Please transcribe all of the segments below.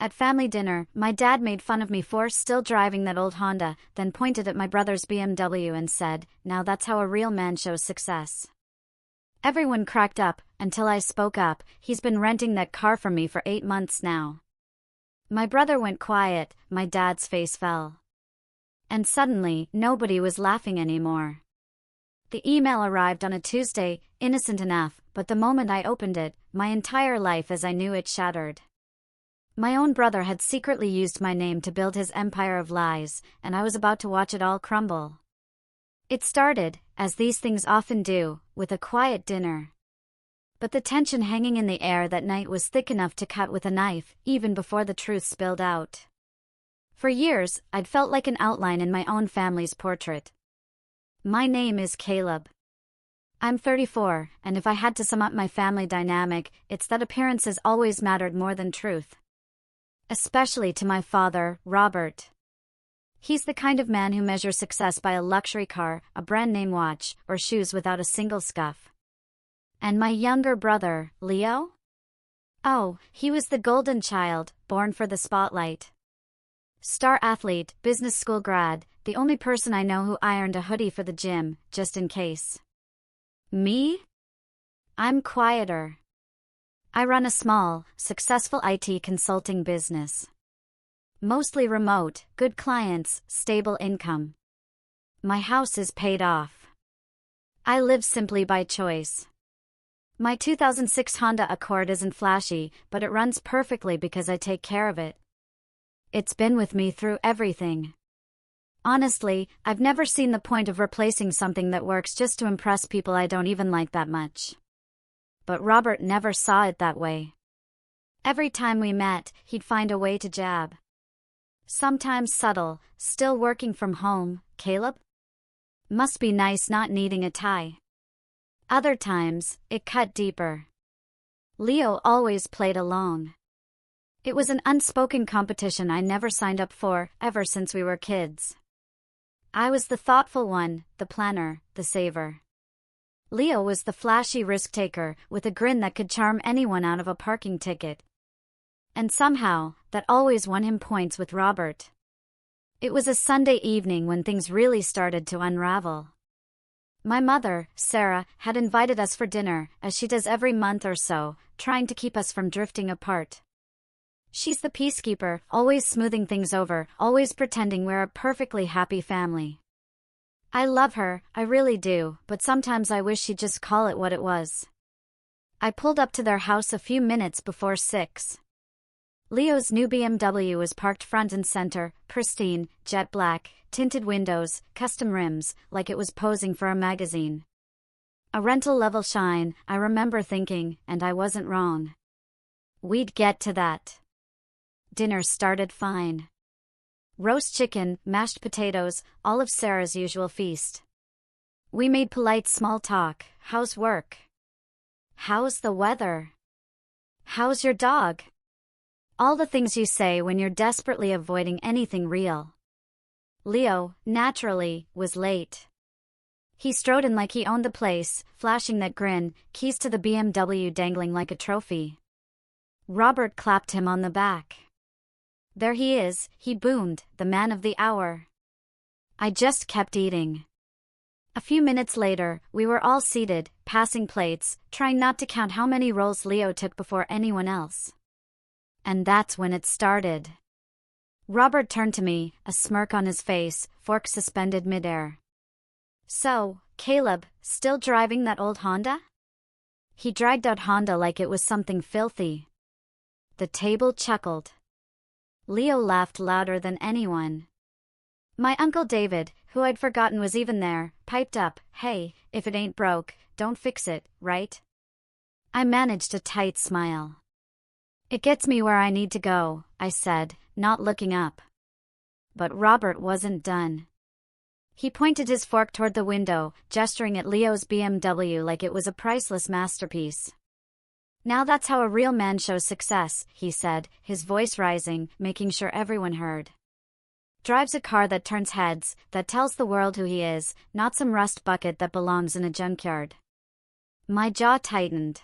At family dinner, my dad made fun of me for still driving that old Honda, then pointed at my brother's BMW and said, "Now that's how a real man shows success." Everyone cracked up, until I spoke up. "He's been renting that car from me for 8 months now." My brother went quiet, my dad's face fell. And suddenly, nobody was laughing anymore. The email arrived on a Tuesday, innocent enough, but the moment I opened it, my entire life as I knew it shattered. My own brother had secretly used my name to build his empire of lies, and I was about to watch it all crumble. It started, as these things often do, with a quiet dinner. But the tension hanging in the air that night was thick enough to cut with a knife, even before the truth spilled out. For years, I'd felt like an outline in my own family's portrait. My name is Caleb. I'm 34, and if I had to sum up my family dynamic, it's that appearances always mattered more than truth. Especially to my father, Robert. He's the kind of man who measures success by a luxury car, a brand-name watch, or shoes without a single scuff. And my younger brother, Leo? Oh, he was the golden child, born for the spotlight. Star athlete, business school grad, the only person I know who ironed a hoodie for the gym, just in case. Me? I'm quieter. I run a small, successful IT consulting business. Mostly remote, good clients, stable income. My house is paid off. I live simply by choice. My 2006 Honda Accord isn't flashy, but it runs perfectly because I take care of it. It's been with me through everything. Honestly, I've never seen the point of replacing something that works just to impress people I don't even like that much. But Robert never saw it that way. Every time we met, he'd find a way to jab. Sometimes subtle, "Still working from home, Caleb? Must be nice not needing a tie." Other times, it cut deeper. Leo always played along. It was an unspoken competition I never signed up for, ever since we were kids. I was the thoughtful one, the planner, the saver. Leo was the flashy risk-taker, with a grin that could charm anyone out of a parking ticket. And somehow, that always won him points with Robert. It was a Sunday evening when things really started to unravel. My mother, Sarah, had invited us for dinner, as she does every month or so, trying to keep us from drifting apart. She's the peacekeeper, always smoothing things over, always pretending we're a perfectly happy family. I love her, I really do, but sometimes I wish she'd just call it what it was. I pulled up to their house a few minutes before 6. Leo's new BMW was parked front and center, pristine, jet black, tinted windows, custom rims, like it was posing for a magazine. A rental-level shine, I remember thinking, and I wasn't wrong. We'd get to that. Dinner started fine. Roast chicken, mashed potatoes, all of Sarah's usual feast. We made polite small talk. How's work? How's the weather? How's your dog? All the things you say when you're desperately avoiding anything real. Leo, naturally, was late. He strode in like he owned the place, flashing that grin, keys to the BMW dangling like a trophy. Robert clapped him on the back. "There he is," he boomed, "the man of the hour." I just kept eating. A few minutes later, we were all seated, passing plates, trying not to count how many rolls Leo took before anyone else. And that's when it started. Robert turned to me, a smirk on his face, fork suspended midair. "So, Caleb, still driving that old Honda?" He dragged out Honda like it was something filthy. The table chuckled. Leo laughed louder than anyone. My Uncle David, who I'd forgotten was even there, piped up, "Hey, if it ain't broke, don't fix it, right?" I managed a tight smile. "It gets me where I need to go," I said, not looking up. But Robert wasn't done. He pointed his fork toward the window, gesturing at Leo's BMW like it was a priceless masterpiece. "Now that's how a real man shows success," he said, his voice rising, making sure everyone heard. "Drives a car that turns heads, that tells the world who he is, not some rust bucket that belongs in a junkyard." My jaw tightened.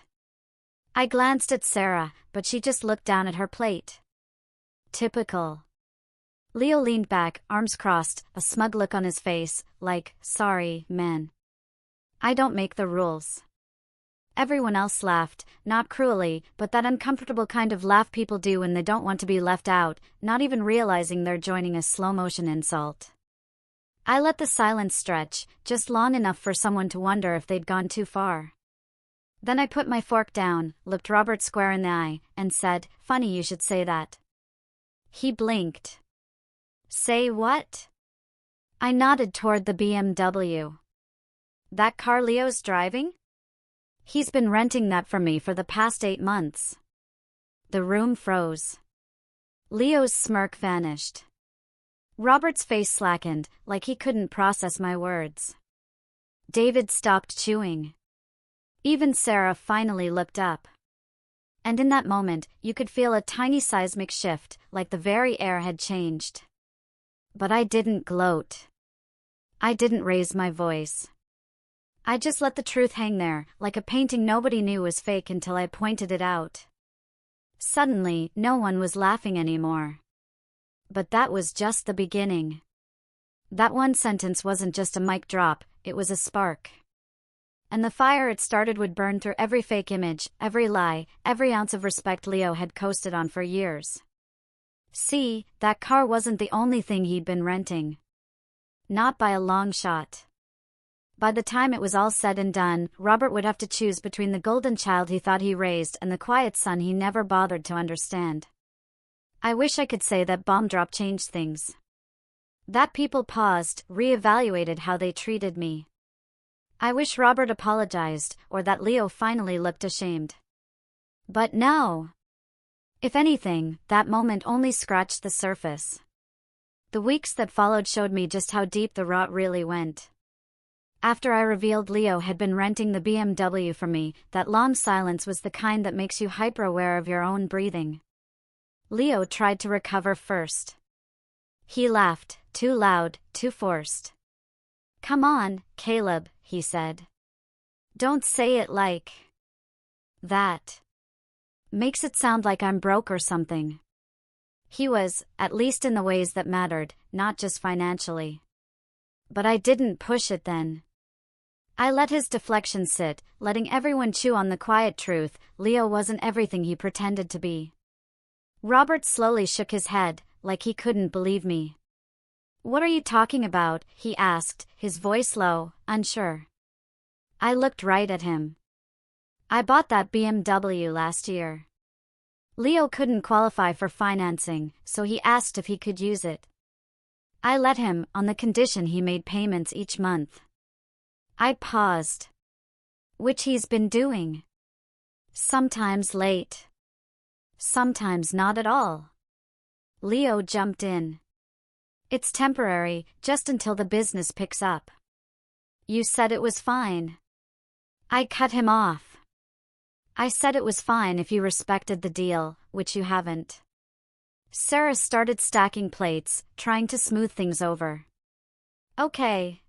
I glanced at Sarah, but she just looked down at her plate. Typical. Leo leaned back, arms crossed, a smug look on his face, like, sorry, man. I don't make the rules. Everyone else laughed, not cruelly, but that uncomfortable kind of laugh people do when they don't want to be left out, not even realizing they're joining a slow-motion insult. I let the silence stretch, just long enough for someone to wonder if they'd gone too far. Then I put my fork down, looked Robert square in the eye, and said, funny you should say that. He blinked. Say what? I nodded toward the BMW. That car Leo's driving? He's been renting that from me for the past 8 months. The room froze. Leo's smirk vanished. Robert's face slackened, like he couldn't process my words. David stopped chewing. Even Sarah finally looked up. And in that moment, you could feel a tiny seismic shift, like the very air had changed. But I didn't gloat. I didn't raise my voice. I just let the truth hang there, like a painting nobody knew was fake until I pointed it out. Suddenly, no one was laughing anymore. But that was just the beginning. That one sentence wasn't just a mic drop, it was a spark. And the fire it started would burn through every fake image, every lie, every ounce of respect Leo had coasted on for years. See, that car wasn't the only thing he'd been renting. Not by a long shot. By the time it was all said and done, Robert would have to choose between the golden child he thought he raised and the quiet son he never bothered to understand. I wish I could say that bomb drop changed things. That people paused, re-evaluated how they treated me. I wish Robert apologized, or that Leo finally looked ashamed. But no. If anything, that moment only scratched the surface. The weeks that followed showed me just how deep the rot really went. After I revealed Leo had been renting the BMW from me, that long silence was the kind that makes you hyper-aware of your own breathing. Leo tried to recover first. He laughed, too loud, too forced. Come on, Caleb, he said. Don't say it like that. Makes it sound like I'm broke or something. He was, at least in the ways that mattered, not just financially. But I didn't push it then. I let his deflection sit, letting everyone chew on the quiet truth. Leo wasn't everything he pretended to be. Robert slowly shook his head, like he couldn't believe me. What are you talking about? He asked, his voice low, unsure. I looked right at him. I bought that BMW last year. Leo couldn't qualify for financing, so he asked if he could use it. I let him, on the condition he made payments each month. I paused. Which he's been doing. Sometimes late. Sometimes not at all. Leo jumped in. It's temporary, just until the business picks up. You said it was fine. I cut him off. I said it was fine if you respected the deal, which you haven't. Sarah started stacking plates, trying to smooth things over. Okay.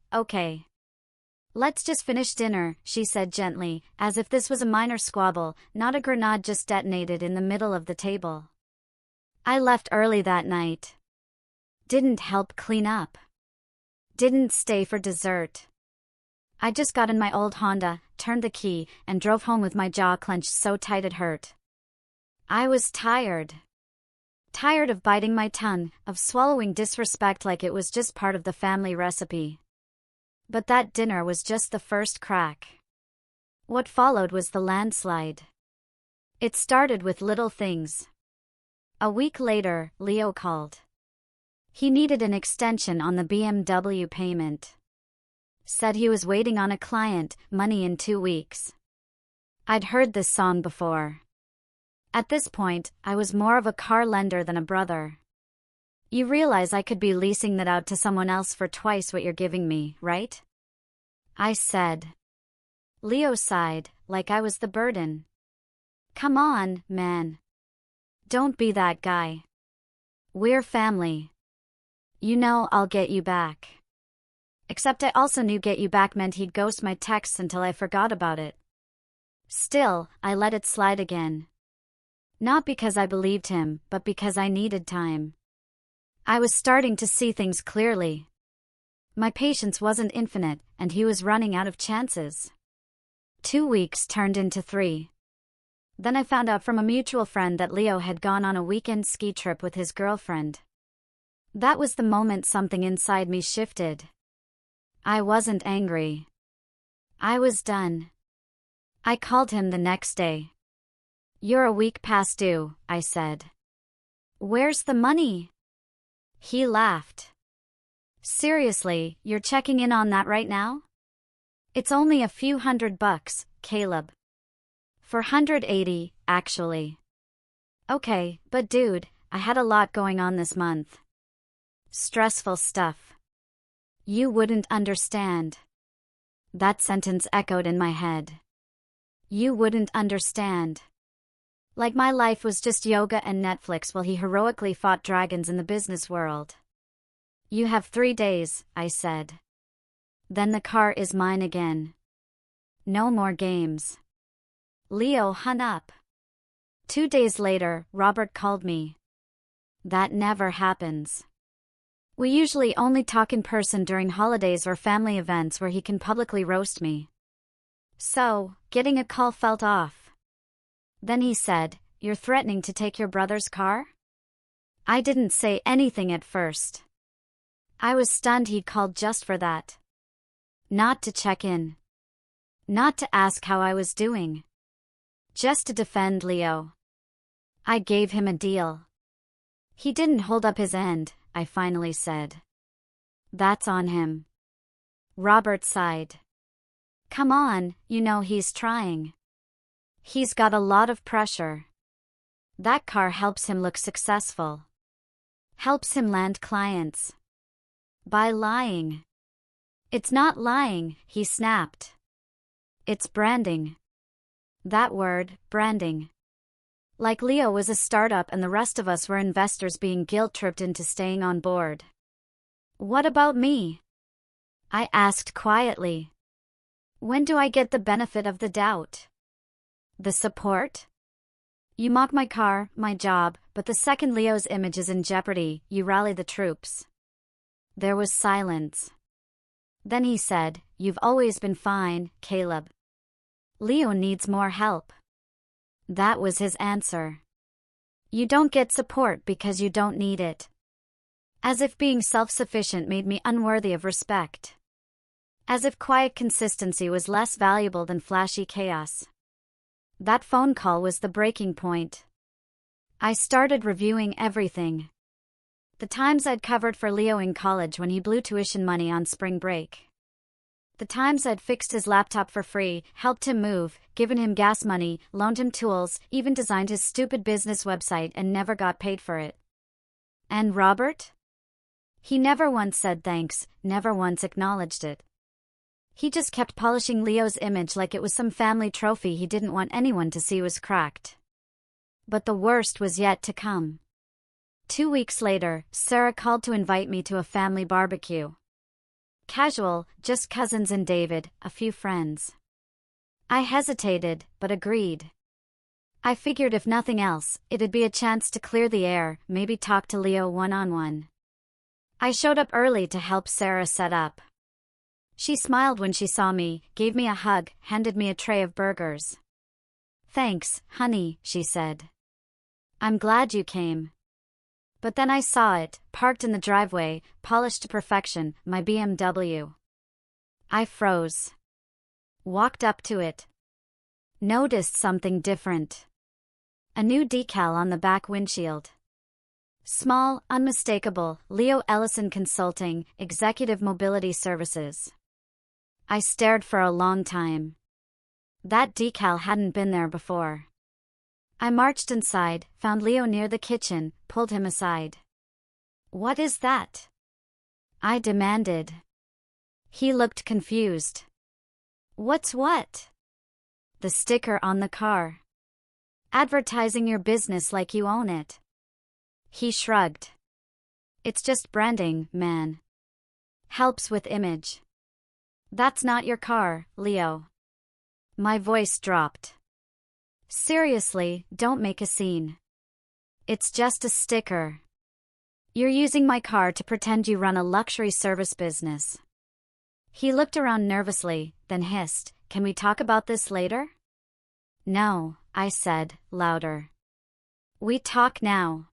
Let's just finish dinner, she said gently, as if this was a minor squabble, not a grenade just detonated in the middle of the table. I left early that night. Didn't help clean up. Didn't stay for dessert. I just got in my old Honda, turned the key, and drove home with my jaw clenched so tight it hurt. I was tired. Tired of biting my tongue, of swallowing disrespect like it was just part of the family recipe. But that dinner was just the first crack. What followed was the landslide. It started with little things. A week later, Leo called. He needed an extension on the BMW payment. Said he was waiting on a client, money in 2 weeks. I'd heard this song before. At this point, I was more of a car lender than a brother. You realize I could be leasing that out to someone else for twice what you're giving me, right? I said. Leo sighed, like I was the burden. Come on, man. Don't be that guy. We're family. You know I'll get you back. Except I also knew get you back meant he'd ghost my texts until I forgot about it. Still, I let it slide again. Not because I believed him, but because I needed time. I was starting to see things clearly. My patience wasn't infinite, and he was running out of chances. 2 weeks turned into 3. Then I found out from a mutual friend that Leo had gone on a weekend ski trip with his girlfriend. That was the moment something inside me shifted. I wasn't angry. I was done. I called him the next day. "You're a week past due," I said. "Where's the money?" He laughed. "Seriously, you're checking in on that right now? It's only a few $100, Caleb. 480, actually. Okay, but dude, I had a lot going on this month. Stressful stuff. You wouldn't understand." That sentence echoed in my head. You wouldn't understand. Like my life was just yoga and Netflix while he heroically fought dragons in the business world. "You have 3 days," I said. "Then the car is mine again. No more games." Leo hung up. 2 days later, Robert called me. That never happens. We usually only talk in person during holidays or family events where he can publicly roast me. So, getting a call felt off. Then he said, "You're threatening to take your brother's car?" I didn't say anything at first. I was stunned he'd called just for that. Not to check in. Not to ask how I was doing. Just to defend Leo. I gave him a deal. He didn't hold up his end, I finally said. "That's on him." Robert sighed. "Come on, you know he's trying. He's got a lot of pressure. That car helps him look successful. Helps him land clients. By lying." "It's not lying," he snapped. "It's branding." That word, branding. Like Leo was a startup and the rest of us were investors being guilt-tripped into staying on board. "What about me?" I asked quietly. "When do I get the benefit of the doubt? The support? You mock my car, my job, but the second Leo's image is in jeopardy, you rally the troops." There was silence. Then he said, "You've always been fine, Caleb. Leo needs more help." That was his answer. "You don't get support because you don't need it." As if being self-sufficient made me unworthy of respect. As if quiet consistency was less valuable than flashy chaos. That phone call was the breaking point. I started reviewing everything. The times I'd covered for Leo in college when he blew tuition money on spring break. The times I'd fixed his laptop for free, helped him move, given him gas money, loaned him tools, even designed his stupid business website and never got paid for it. And Robert? He never once said thanks, never once acknowledged it. He just kept polishing Leo's image like it was some family trophy he didn't want anyone to see was cracked. But the worst was yet to come. 2 weeks later, Sarah called to invite me to a family barbecue. Casual, just cousins and David, a few friends. I hesitated, but agreed. I figured if nothing else, it'd be a chance to clear the air, maybe talk to Leo one-on-one. I showed up early to help Sarah set up. She smiled when she saw me, gave me a hug, handed me a tray of burgers. "Thanks, honey," she said. "I'm glad you came." But then I saw it, parked in the driveway, polished to perfection, my BMW. I froze. Walked up to it. Noticed something different. A new decal on the back windshield. Small, unmistakable, Leo Ellison Consulting, Executive Mobility Services. I stared for a long time. That decal hadn't been there before. I marched inside, found Leo near the kitchen, pulled him aside. "What is that?" I demanded. He looked confused. "What's what?" "The sticker on the car. Advertising your business like you own it." He shrugged. "It's just branding, man. Helps with image." "That's not your car, Leo." My voice dropped. Seriously, don't make a scene. It's just a sticker. You're using my car to pretend you run a luxury service business. He looked around nervously, then hissed, "Can we talk about this later?" "No," I said, louder. "We talk now."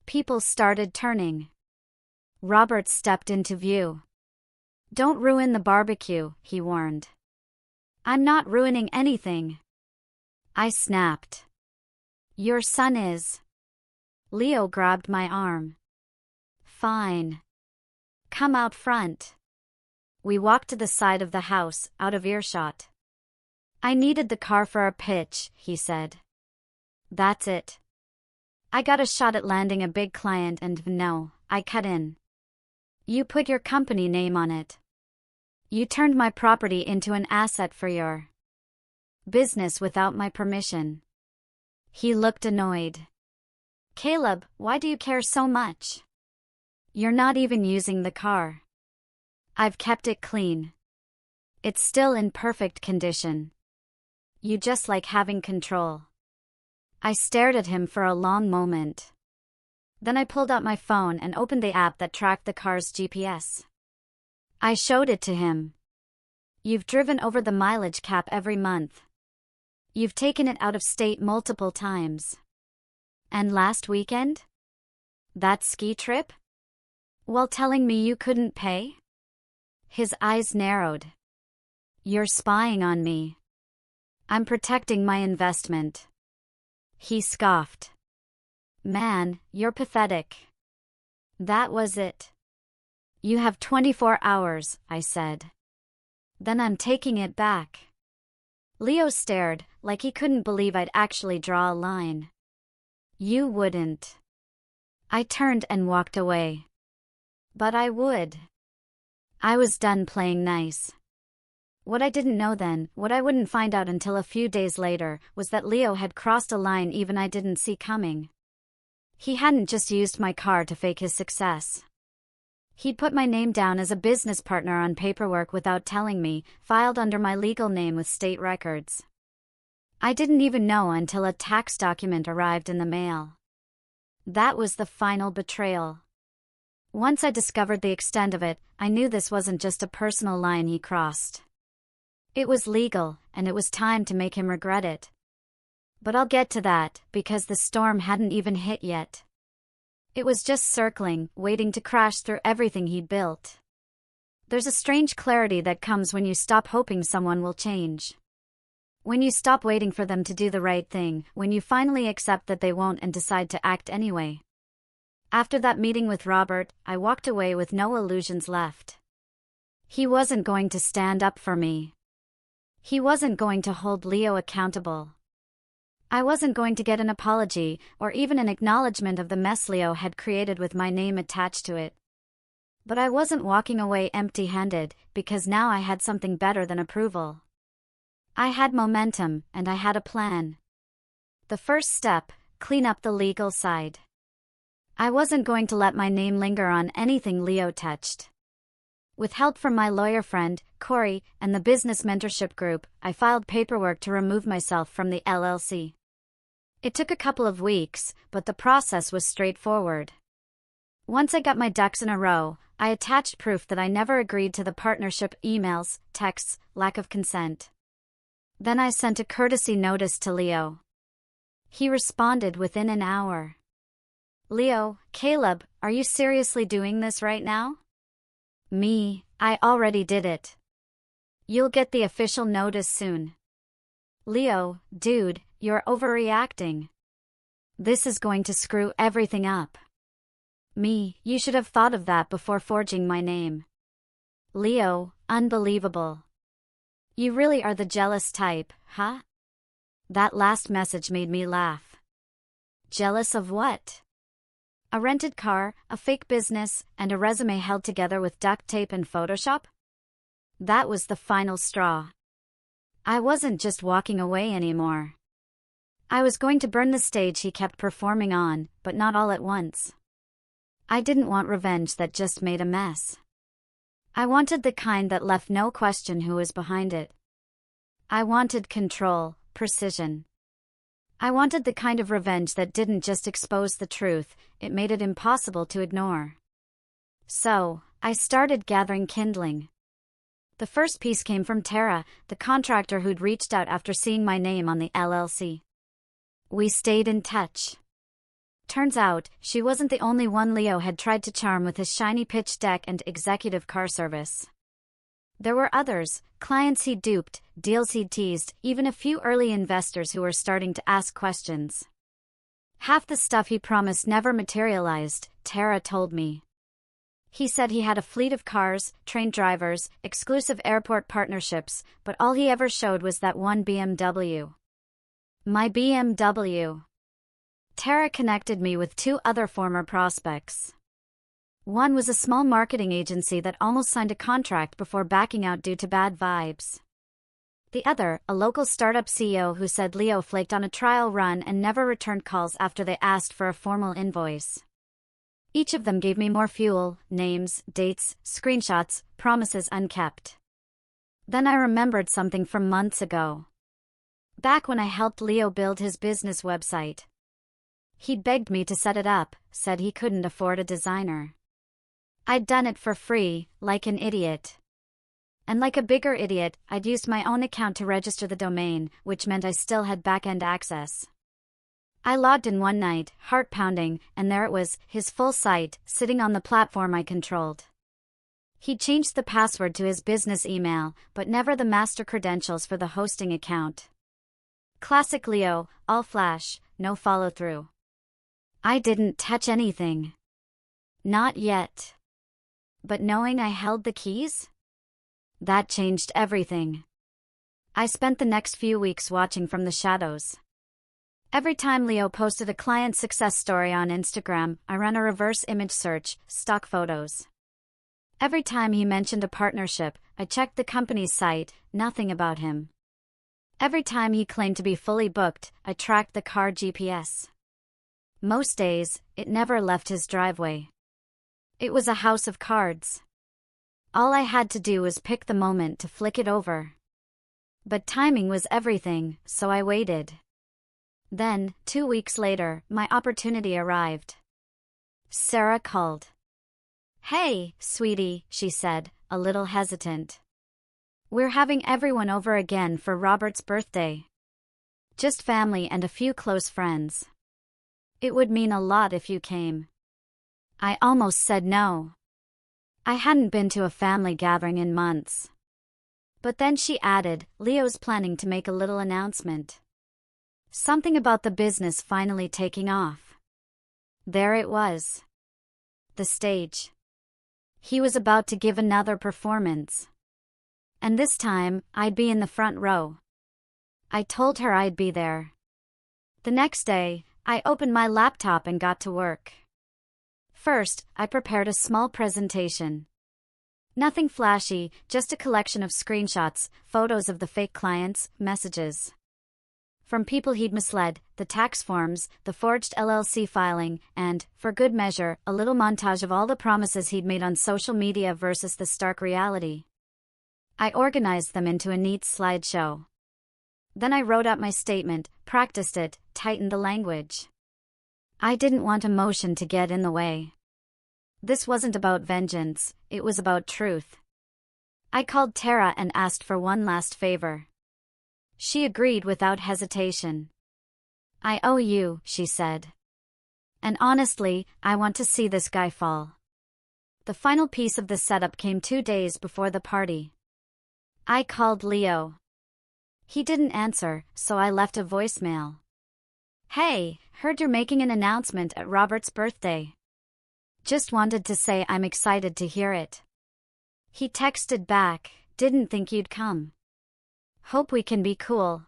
People started turning. Robert stepped into view. "Don't ruin the barbecue," he warned. "I'm not ruining anything." I snapped. "Your son is." Leo grabbed my arm. "Fine. Come out front." We walked to the side of the house, out of earshot. "I needed the car for a pitch," he said. "That's it. I got a shot at landing a big client and no, I cut in. You put your company name on it. You turned my property into an asset for your business without my permission." He looked annoyed. "Caleb, why do you care so much? You're not even using the car. I've kept it clean. It's still in perfect condition. You just like having control." I stared at him for a long moment. Then I pulled out my phone and opened the app that tracked the car's GPS. I showed it to him. "You've driven over the mileage cap every month. You've taken it out of state multiple times. And last weekend? That ski trip? While telling me you couldn't pay?" His eyes narrowed. "You're spying on me." "I'm protecting my investment." He scoffed. "Man, you're pathetic." That was it. "You have 24 hours, I said. "Then I'm taking it back." Leo stared, like he couldn't believe I'd actually draw a line. "You wouldn't." I turned and walked away. But I would. I was done playing nice. What I didn't know then, what I wouldn't find out until a few days later, was that Leo had crossed a line even I didn't see coming. He hadn't just used my car to fake his success. He'd put my name down as a business partner on paperwork without telling me, filed under my legal name with state records. I didn't even know until a tax document arrived in the mail. That was the final betrayal. Once I discovered the extent of it, I knew this wasn't just a personal line he crossed. It was legal, and it was time to make him regret it. But I'll get to that, because the storm hadn't even hit yet. It was just circling, waiting to crash through everything he'd built. There's a strange clarity that comes when you stop hoping someone will change. When you stop waiting for them to do the right thing, when you finally accept that they won't and decide to act anyway. After that meeting with Robert, I walked away with no illusions left. He wasn't going to stand up for me. He wasn't going to hold Leo accountable. I wasn't going to get an apology, or even an acknowledgement of the mess Leo had created with my name attached to it. But I wasn't walking away empty-handed, because now I had something better than approval. I had momentum, and I had a plan. The first step, clean up the legal side. I wasn't going to let my name linger on anything Leo touched. With help from my lawyer friend, Corey, and the business mentorship group, I filed paperwork to remove myself from the LLC. It took a couple of weeks, but the process was straightforward. Once I got my ducks in a row, I attached proof that I never agreed to the partnership emails, texts, lack of consent. Then I sent a courtesy notice to Leo. He responded within an hour. "Leo, Caleb, are you seriously doing this right now?" "Me, I already did it. You'll get the official notice soon." "Leo, dude, you're overreacting. This is going to screw everything up." "Me, you should have thought of that before forging my name." "Leo, unbelievable. You really are the jealous type, huh?" That last message made me laugh. Jealous of what? A rented car, a fake business, and a resume held together with duct tape and Photoshop? That was the final straw. I wasn't just walking away anymore. I was going to burn the stage he kept performing on, but not all at once. I didn't want revenge that just made a mess. I wanted the kind that left no question who was behind it. I wanted control, precision. I wanted the kind of revenge that didn't just expose the truth, it made it impossible to ignore. So, I started gathering kindling. The first piece came from Tara, the contractor who'd reached out after seeing my name on the LLC. We stayed in touch. Turns out, she wasn't the only one Leo had tried to charm with his shiny pitch deck and executive car service. There were others, clients he'd duped, deals he'd teased, even a few early investors who were starting to ask questions. Half the stuff he promised never materialized, Tara told me. He said he had a fleet of cars, trained drivers, exclusive airport partnerships, but all he ever showed was that one BMW. My BMW. Tara connected me with two other former prospects. One was a small marketing agency that almost signed a contract before backing out due to bad vibes. The other, a local startup CEO who said Leo flaked on a trial run and never returned calls after they asked for a formal invoice. Each of them gave me more fuel, names, dates, screenshots, promises unkept. Then I remembered something from months ago. Back when I helped Leo build his business website. He'd begged me to set it up, said he couldn't afford a designer. I'd done it for free, like an idiot. And like a bigger idiot, I'd used my own account to register the domain, which meant I still had back-end access. I logged in one night, heart pounding, and there it was, his full site, sitting on the platform I controlled. He'd changed the password to his business email, but never the master credentials for the hosting account. Classic Leo, all flash, no follow-through. I didn't touch anything. Not yet. But knowing I held the keys? That changed everything. I spent the next few weeks watching from the shadows. Every time Leo posted a client success story on Instagram, I ran a reverse image search, stock photos. Every time he mentioned a partnership, I checked the company's site, nothing about him. Every time he claimed to be fully booked, I tracked the car GPS. Most days, it never left his driveway. It was a house of cards. All I had to do was pick the moment to flick it over. But timing was everything, so I waited. Then, 2 weeks later, my opportunity arrived. Sarah called. "Hey, sweetie," she said, a little hesitant. "We're having everyone over again for Robert's birthday. Just family and a few close friends. It would mean a lot if you came." I almost said no. I hadn't been to a family gathering in months. But then she added, "Leo's planning to make a little announcement. Something about the business finally taking off." There it was. The stage. He was about to give another performance. And this time, I'd be in the front row. I told her I'd be there. The next day, I opened my laptop and got to work. First, I prepared a small presentation. Nothing flashy, just a collection of screenshots, photos of the fake clients, messages from people he'd misled, the tax forms, the forged LLC filing, and, for good measure, a little montage of all the promises he'd made on social media versus the stark reality. I organized them into a neat slideshow. Then I wrote out my statement, practiced it, tightened the language. I didn't want emotion to get in the way. This wasn't about vengeance, it was about truth. I called Tara and asked for one last favor. She agreed without hesitation. "I owe you," she said. "And honestly, I want to see this guy fall." The final piece of the setup came 2 days before the party. I called Leo. He didn't answer, so I left a voicemail. "Hey, heard you're making an announcement at Robert's birthday. Just wanted to say I'm excited to hear it." He texted back, "Didn't think you'd come. Hope we can be cool."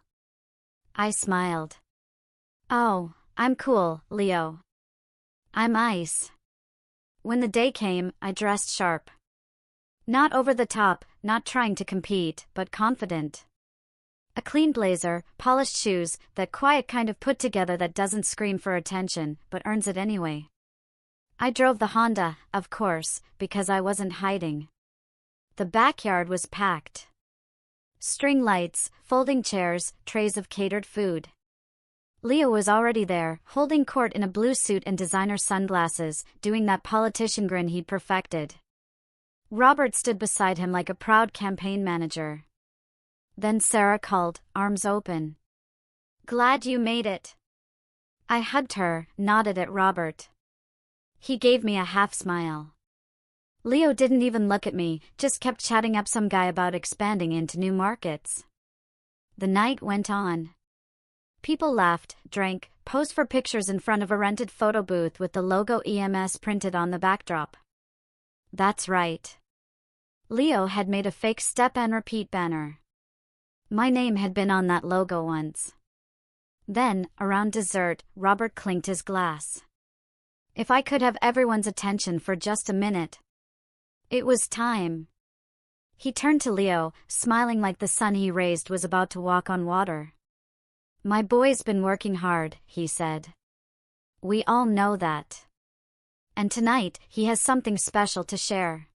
I smiled. "Oh, I'm cool, Leo. I'm ice." When the day came, I dressed sharp. Not over the top, not trying to compete, but confident. A clean blazer, polished shoes, that quiet kind of put together that doesn't scream for attention, but earns it anyway. I drove the Honda, of course, because I wasn't hiding. The backyard was packed. String lights, folding chairs, trays of catered food. Leo was already there, holding court in a blue suit and designer sunglasses, doing that politician grin he'd perfected. Robert stood beside him like a proud campaign manager. Then Sarah called, arms open. "Glad you made it." I hugged her, nodded at Robert. He gave me a half smile. Leo didn't even look at me, just kept chatting up some guy about expanding into new markets. The night went on. People laughed, drank, posed for pictures in front of a rented photo booth with the logo EMS printed on the backdrop. That's right. Leo had made a fake step and repeat banner. My name had been on that logo once. Then, around dessert, Robert clinked his glass. If I could have everyone's attention for just a minute. It was time. He turned to Leo, smiling like the son he raised was about to walk on water. "My boy's been working hard," he said. "We all know that. And tonight, he has something special to share."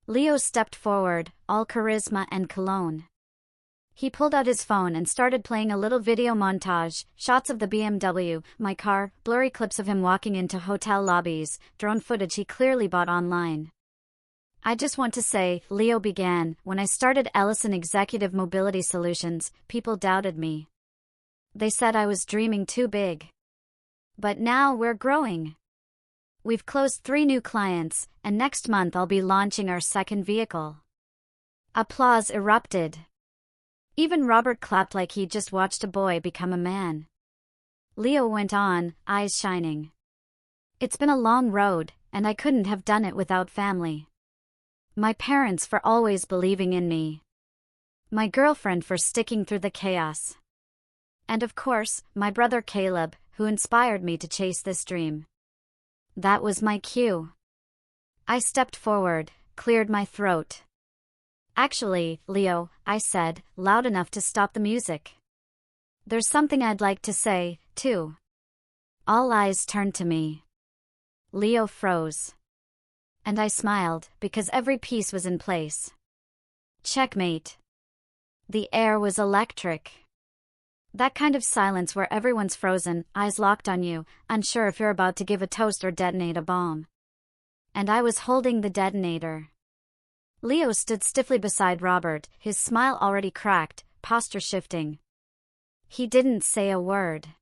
Leo stepped forward, all charisma and cologne. He pulled out his phone and started playing a little video montage, shots of the BMW, my car, blurry clips of him walking into hotel lobbies, drone footage he clearly bought online. "I just want to say," Leo began, "when I started Ellison Executive Mobility Solutions, people doubted me. They said I was dreaming too big. But now we're growing. We've closed 3 new clients, and next month I'll be launching our second vehicle." Applause erupted. Even Robert clapped like he'd just watched a boy become a man. Leo went on, eyes shining. "It's been a long road, and I couldn't have done it without family. My parents for always believing in me. My girlfriend for sticking through the chaos. And of course, my brother Caleb, who inspired me to chase this dream." That was my cue. I stepped forward, cleared my throat. "Actually, Leo," I said, loud enough to stop the music. "There's something I'd like to say, too." All eyes turned to me. Leo froze. And I smiled, because every piece was in place. Checkmate. The air was electric. That kind of silence where everyone's frozen, eyes locked on you, unsure if you're about to give a toast or detonate a bomb. And I was holding the detonator. Leo stood stiffly beside Robert, his smile already cracked, posture shifting. He didn't say a word.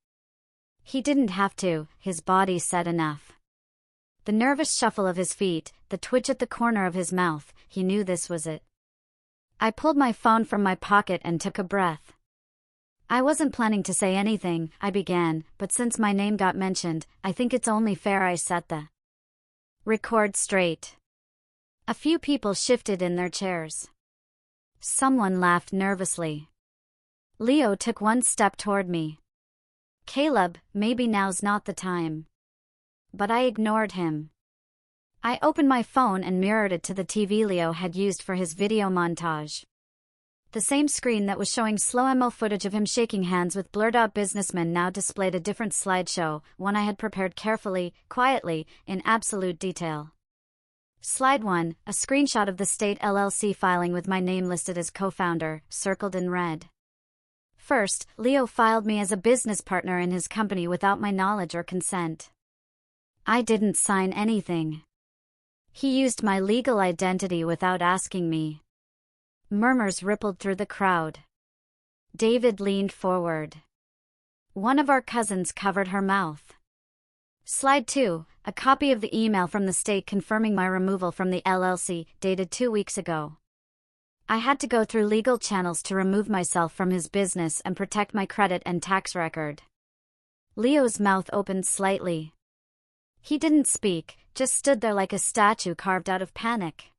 He didn't have to, his body said enough. The nervous shuffle of his feet, the twitch at the corner of his mouth, he knew this was it. I pulled my phone from my pocket and took a breath. "I wasn't planning to say anything," I began, "but since my name got mentioned, I think it's only fair I set the record straight." A few people shifted in their chairs. Someone laughed nervously. Leo took one step toward me. "Caleb, maybe now's not the time." But I ignored him. I opened my phone and mirrored it to the TV Leo had used for his video montage. The same screen that was showing slow-mo footage of him shaking hands with blurred-out businessmen now displayed a different slideshow, one I had prepared carefully, quietly, in absolute detail. Slide 1, a screenshot of the state LLC filing with my name listed as co-founder, circled in red. First, Leo filed me as a business partner in his company without my knowledge or consent. I didn't sign anything. He used my legal identity without asking me. Murmurs rippled through the crowd. David leaned forward. One of our cousins covered her mouth. Slide 2, a copy of the email from the state confirming my removal from the LLC, dated 2 weeks ago. I had to go through legal channels to remove myself from his business and protect my credit and tax record. Leo's mouth opened slightly. He didn't speak, just stood there like a statue carved out of panic.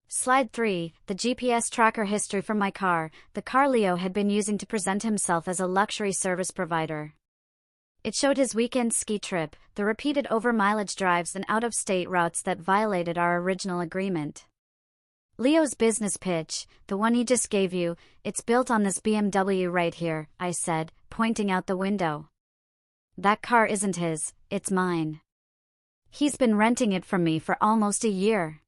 Slide 3, the GPS tracker history from my car, the car Leo had been using to present himself as a luxury service provider. It showed his weekend ski trip, the repeated over-mileage drives and out-of-state routes that violated our original agreement. Leo's business pitch, the one he just gave you, "It's built on this BMW right here," I said, pointing out the window. "That car isn't his, it's mine. He's been renting it from me for almost a year.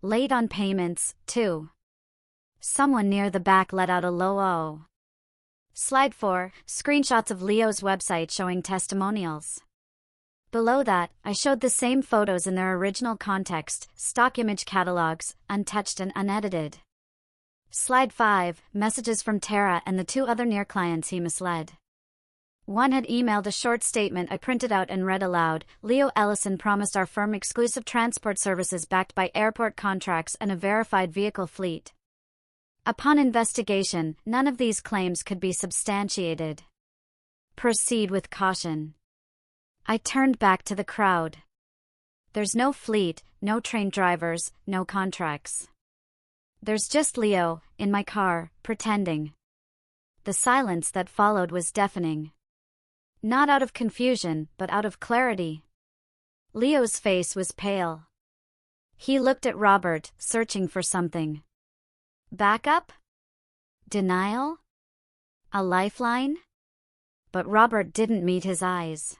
Late on payments, too." Someone near the back let out a low "oh." Slide 4, screenshots of Leo's website showing testimonials. Below that, I showed the same photos in their original context, stock image catalogs, untouched and unedited. Slide 5, messages from Tara and the 2 other near clients he misled. One had emailed a short statement I printed out and read aloud. Leo Ellison promised our firm exclusive transport services backed by airport contracts and a verified vehicle fleet. Upon investigation, none of these claims could be substantiated. Proceed with caution. I turned back to the crowd. There's no fleet, no train drivers, no contracts. There's just Leo, in my car, pretending. The silence that followed was deafening. Not out of confusion, but out of clarity. Leo's face was pale. He looked at Robert, searching for something. Backup? Denial? A lifeline? But Robert didn't meet his eyes.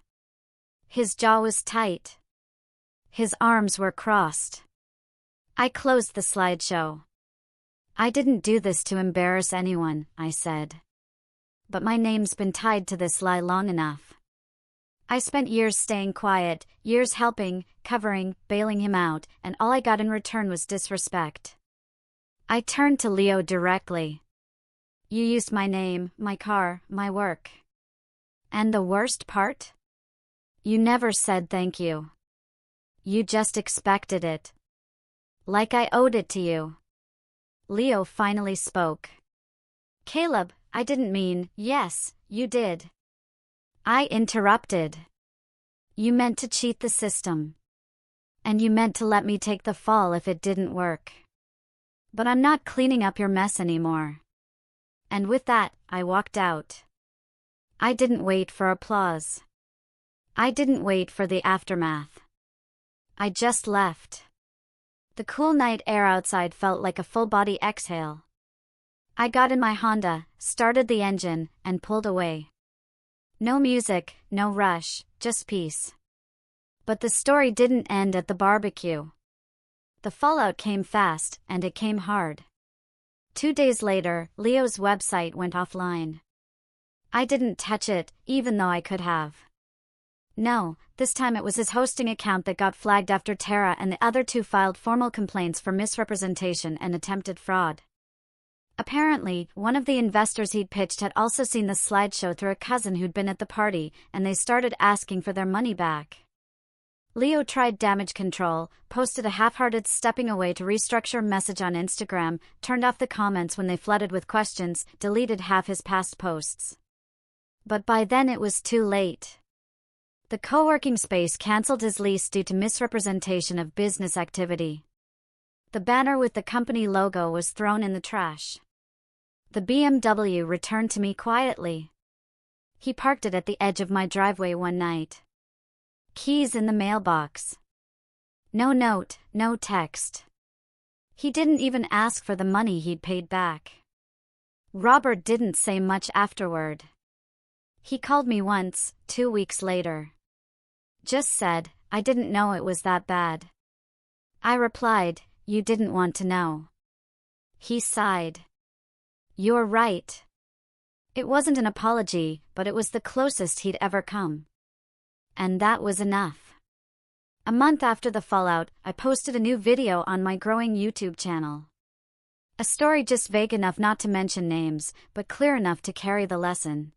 His jaw was tight. His arms were crossed. I closed the slideshow. I didn't do this to embarrass anyone, I said. But my name's been tied to this lie long enough. I spent years staying quiet, years helping, covering, bailing him out, and all I got in return was disrespect. I turned to Leo directly. You used my name, my car, my work. And the worst part? You never said thank you. You just expected it. Like I owed it to you. Leo finally spoke. Caleb, I didn't mean, yes, you did. I interrupted. You meant to cheat the system. And you meant to let me take the fall if it didn't work. But I'm not cleaning up your mess anymore. And with that, I walked out. I didn't wait for applause. I didn't wait for the aftermath. I just left. The cool night air outside felt like a full-body exhale. I got in my Honda, started the engine, and pulled away. No music, no rush, just peace. But the story didn't end at the barbecue. The fallout came fast, and it came hard. 2 days later, Leo's website went offline. I didn't touch it, even though I could have. No, this time it was his hosting account that got flagged after Tara and the other 2 filed formal complaints for misrepresentation and attempted fraud. Apparently, one of the investors he'd pitched had also seen the slideshow through a cousin who'd been at the party, and they started asking for their money back. Leo tried damage control, posted a half-hearted stepping away to restructure message on Instagram, turned off the comments when they flooded with questions, deleted half his past posts. But by then it was too late. The co-working space cancelled his lease due to misrepresentation of business activity. The banner with the company logo was thrown in the trash. The BMW returned to me quietly. He parked it at the edge of my driveway one night. Keys in the mailbox. No note, no text. He didn't even ask for the money he'd paid back. Robert didn't say much afterward. He called me once, 2 weeks later. Just said, I didn't know it was that bad. I replied, you didn't want to know. He sighed. You're right. It wasn't an apology, but it was the closest he'd ever come. And that was enough. A month after the fallout, I posted a new video on my growing YouTube channel. A story just vague enough not to mention names, but clear enough to carry the lesson.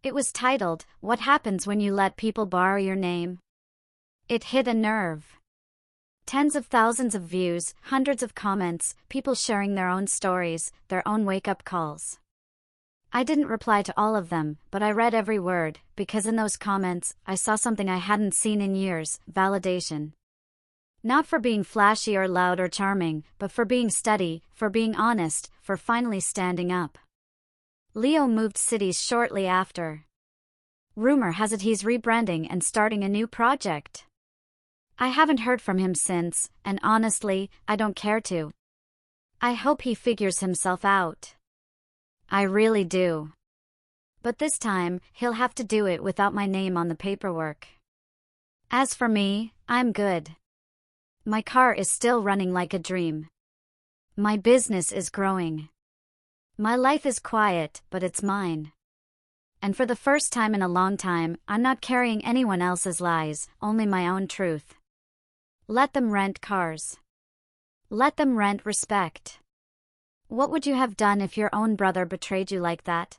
It was titled, What Happens When You Let People Borrow Your Name? It hit a nerve. Tens of thousands of views, hundreds of comments, people sharing their own stories, their own wake-up calls. I didn't reply to all of them, but I read every word, because in those comments, I saw something I hadn't seen in years, validation. Not for being flashy or loud or charming, but for being steady, for being honest, for finally standing up. Leo moved cities shortly after. Rumor has it he's rebranding and starting a new project. I haven't heard from him since, and honestly, I don't care to. I hope he figures himself out. I really do. But this time, he'll have to do it without my name on the paperwork. As for me, I'm good. My car is still running like a dream. My business is growing. My life is quiet, but it's mine. And for the first time in a long time, I'm not carrying anyone else's lies, only my own truth. Let them rent cars. Let them rent respect. What would you have done if your own brother betrayed you like that?